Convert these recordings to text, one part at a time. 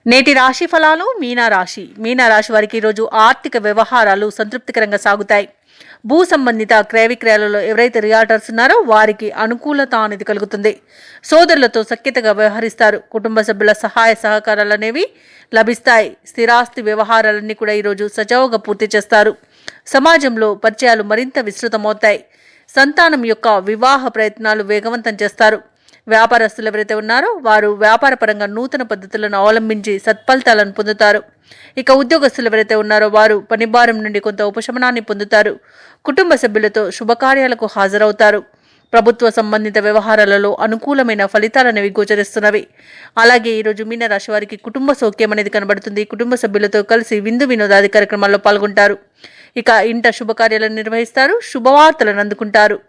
నేటి రాశి ఫలాలు మీనరాశి వారికి ఈరోజు ఆర్థిక వ్యవహారాలు సంతృప్తికరంగా సాగుతాయి. భూ సంబంధిత క్రయ విక్రయాలలో ఎవరైతే రియాల్టర్స్ ఉన్నారో వారికి అనుకూలత అనేది కలుగుతుంది. సోదరులతో సఖ్యతగా వ్యవహరిస్తారు. కుటుంబ సభ్యుల సహాయ సహకారాలు అనేవి లభిస్తాయి. స్థిరాస్తి వ్యవహారాలన్నీ కూడా ఈరోజు సజావుగా పూర్తి చేస్తారు. సమాజంలో పరిచయాలు మరింత విస్తృతమవుతాయి. సంతానం యొక్క వివాహ ప్రయత్నాలు వేగవంతం చేస్తారు. వ్యాపారస్తులు ఎవరైతే ఉన్నారో వారు వ్యాపారపరంగా నూతన పద్ధతులను అవలంబించి సత్ఫలితాలను పొందుతారు. ఇక ఉద్యోగస్తులు ఎవరైతే ఉన్నారో వారు పనిభారం నుండి కొంత ఉపశమనాన్ని పొందుతారు. కుటుంబ సభ్యులతో శుభకార్యాలకు హాజరవుతారు. ప్రభుత్వ సంబంధిత వ్యవహారాలలో అనుకూలమైన ఫలితాలనేవి గోచరిస్తున్నవి. అలాగే ఈరోజు మీనరాశి వారికి కుటుంబ సౌఖ్యం అనేది కనబడుతుంది. కుటుంబ సభ్యులతో కలిసి విందు వినోదాది కార్యక్రమాల్లో పాల్గొంటారు. ఇక ఇంట శుభకార్యాలను నిర్వహిస్తారు. శుభవార్తలను అందుకుంటారు.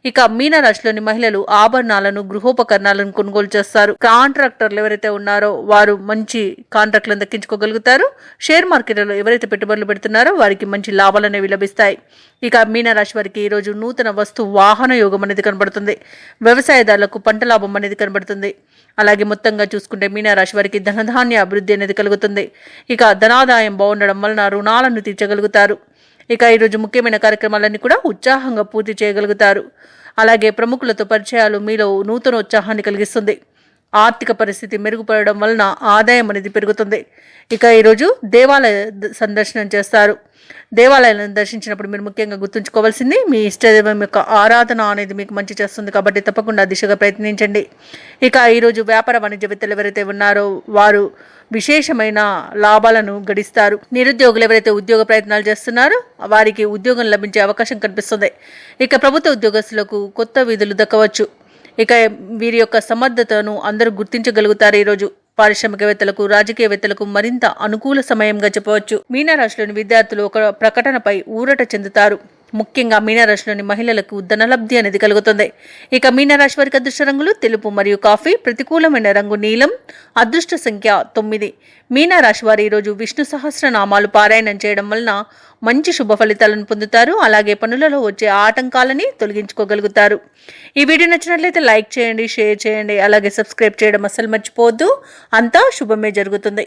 ఇక మీనరాశిలోని మహిళలు ఆభరణాలను గృహోపకరణాలను కొనుగోలు చేస్తారు. కాంట్రాక్టర్లు ఎవరైతే ఉన్నారో వారు మంచి కాంట్రాక్టులను దక్కించుకోగలుగుతారు. షేర్ మార్కెట్లో ఎవరైతే పెట్టుబడులు పెడుతున్నారో వారికి మంచి లాభాలు అనేవి లభిస్తాయి. ఇక మీనరాశి వారికి ఈరోజు నూతన వస్తు వాహన యోగం అనేది కనబడుతుంది. వ్యవసాయదారులకు పంట లాభం అనేది కనబడుతుంది. అలాగే మొత్తంగా చూసుకుంటే మీనరాశి వారికి ధనధాన్య అభివృద్ధి అనేది కలుగుతుంది. ఇక ధనాదాయం బాగుండడం వలన రుణాలను తీర్చగలుగుతారు. ఇక ఈరోజు ముఖ్యమైన కార్యక్రమాలన్నీ కూడా ఉత్సాహంగా పూర్తి చేయగలుగుతారు. అలాగే ప్రముఖులతో పరిచయాలు మీలో నూతన ఉత్సాహాన్ని కలిగిస్తుంది. ఆర్థిక పరిస్థితి మెరుగుపడడం వలన ఆదాయం అనేది పెరుగుతుంది. ఇక ఈరోజు దేవాలయ సందర్శనం చేస్తారు. దేవాలయాలను దర్శించినప్పుడు మీరు ముఖ్యంగా గుర్తుంచుకోవాల్సింది మీ ఇష్టదైవం యొక్క ఆరాధన అనేది మీకు మంచి చేస్తుంది. కాబట్టి తప్పకుండా దిశగా ప్రయత్నించండి. ఇక ఈరోజు వ్యాపార వాణిజ్యవేత్తలు ఎవరైతే ఉన్నారో వారు విశేషమైన లాభాలను గడిస్తారు. నిరుద్యోగులు ఎవరైతే ఉద్యోగ ప్రయత్నాలు చేస్తున్నారో వారికి ఉద్యోగం లభించే అవకాశం కనిపిస్తుంది. ఇక ప్రభుత్వ ఉద్యోగస్తులకు కొత్త విధులు దక్కవచ్చు. ఇక వీరి యొక్క సమర్థతను అందరూ గుర్తించగలుగుతారు. ఈరోజు పారిశ్రామికవేత్తలకు రాజకీయవేత్తలకు మరింత అనుకూల సమయంగా చెప్పవచ్చు. మీనరాశిలోని విద్యార్థులు ఒక ప్రకటనపై ఊరట చెందుతారు. ముఖ్యంగా మీనరాశిలోని మహిళలకు ధనలబ్ధి అనేది కలుగుతుంది. ఇక మీనరాశి వారికి అదృష్ట రంగులు తెలుపు మరియు కాఫీ. ప్రతికూలమైన రంగు నీలం. అదృష్ట సంఖ్య 9. మీనరాశి వారు ఈరోజు విష్ణు సహస్రనామాలు పారాయణం చేయడం వలన మంచి శుభ ఫలితాలను పొందుతారు. అలాగే పనులలో వచ్చే ఆటంకాలని తొలగించుకోగలుగుతారు. ఈ వీడియో నచ్చినట్లయితే లైక్ చేయండి, షేర్ చేయండి, అలాగే సబ్స్క్రైబ్ చేయడం అస్సలు మర్చిపోవద్దు. అంతా శుభమే జరుగుతుంది.